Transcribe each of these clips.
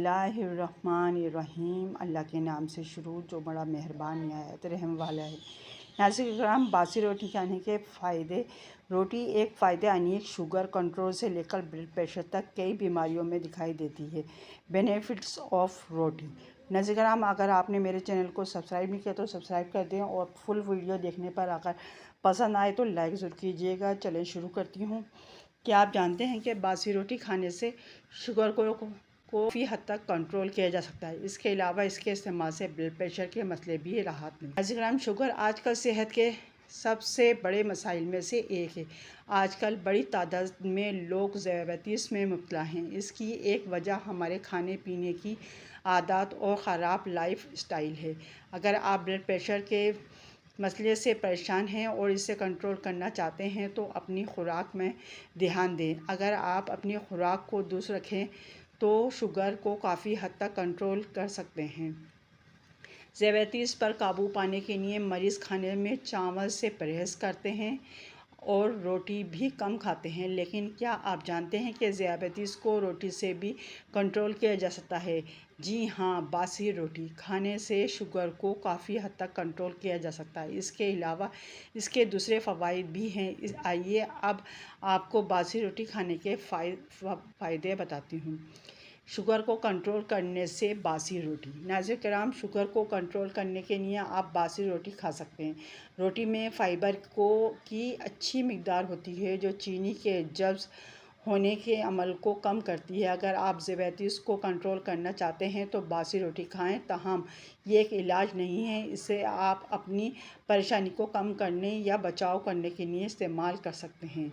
बिस्मिल्लाहिर्रहमानिर्रहीम। अल्लाह के नाम से शुरू जो बड़ा मेहरबान निहायत रहम वाला है। नाज़रीन किराम, बासी रोटी खाने के फ़ायदे। रोटी एक फ़ायदे अनेक शुगर कंट्रोल से लेकर ब्लड प्रेशर तक कई बीमारियों में दिखाई देती है। बेनिफिट्स ऑफ रोटी। नाज़रीन किराम, अगर आपने मेरे चैनल को सब्सक्राइब नहीं किया तो सब्सक्राइब कर दें और फुल वीडियो देखने पर अगर पसंद आए तो लाइक ज़रूर कीजिएगा। चलें शुरू करती हूँ। क्या आप जानते हैं कि बासी रोटी खाने से शुगर को काफ़ी हद तक कंट्रोल किया जा सकता है। इसके अलावा इसके इस्तेमाल से ब्लड प्रेशर के मसले भी राहत मिलती है। नाज़रीन, शुगर आजकल सेहत के सबसे बड़े मसाइल में से एक है। आजकल बड़ी तादाद में लोग ज़ियादतीस में मुब्तला हैं। इसकी एक वजह हमारे खाने पीने की आदत और ख़राब लाइफ स्टाइल है। अगर आप ब्लड प्रेशर के मसले से परेशान हैं और इसे कंट्रोल करना चाहते हैं तो अपनी खुराक में ध्यान दें। अगर आप अपनी खुराक को दुरुस्त रखें तो शुगर को काफ़ी हद तक कंट्रोल कर सकते हैं। ज़ियादतीस पर काबू पाने के लिए मरीज़ खाने में चावल से परहेज़ करते हैं और रोटी भी कम खाते हैं। लेकिन क्या आप जानते हैं कि ज़ियादतीस को रोटी से भी कंट्रोल किया जा सकता है? जी हाँ, बासी रोटी खाने से शुगर को काफ़ी हद तक कंट्रोल किया जा सकता है। इसके अलावा इसके दूसरे फ़वाइद भी हैं। आइए अब आपको बासी रोटी खाने के फ़ायदे बताती हूँ। शुगर को कंट्रोल करने से बासी रोटी। नाज़रीन किराम, शुगर को कंट्रोल करने के लिए आप बासी रोटी खा सकते हैं। रोटी में फ़ाइबर की अच्छी मिक़दार होती है जो चीनी के जज़्ब होने के अमल को कम करती है। अगर आप ज़ियादतीस को कंट्रोल करना चाहते हैं तो बासी रोटी खाएं। ताहम ये एक इलाज नहीं है। इसे आप अपनी परेशानी को कम करने या बचाव करने के लिए इस्तेमाल कर सकते हैं।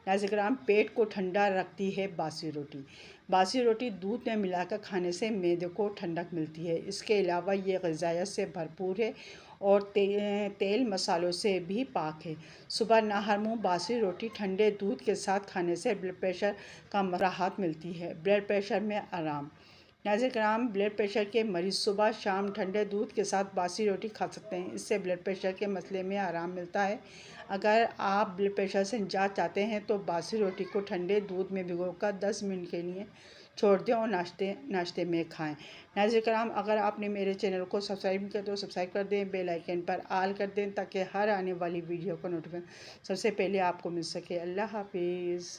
नाज़रीन किराम, पेट को ठंडा रखती है बासी रोटी। बासी रोटी दूध में मिलाकर खाने से मैदे को ठंडक मिलती है। इसके अलावा ये ग़िज़ाइत से भरपूर है और तेल मसालों से भी पाक है। सुबह नहरमुँह बासी रोटी ठंडे दूध के साथ खाने से ब्लड प्रेशर का राहत मिलती है। ब्लड प्रेशर में आराम। नाज़रीन किराम, ब्लड प्रेशर के मरीज़ सुबह शाम ठंडे दूध के साथ बासी रोटी खा सकते हैं। इससे ब्लड प्रेशर के मसले में आराम मिलता है। अगर आप ब्लड प्रेशर से निजात चाहते हैं तो बासी रोटी को ठंडे दूध में भिगोकर 10 मिनट के लिए छोड़ दें और नाश्ते में खाएं। नाज़रीन किराम, अगर आपने मेरे चैनल को सब्सक्राइब नहीं किया तो सब्सक्राइब कर दें, बेल आइकन पर ऑल कर दें ताकि हर आने वाली वीडियो का नोटिफिकेशन सबसे पहले आपको मिल सके। अल्लाह हाफिज़।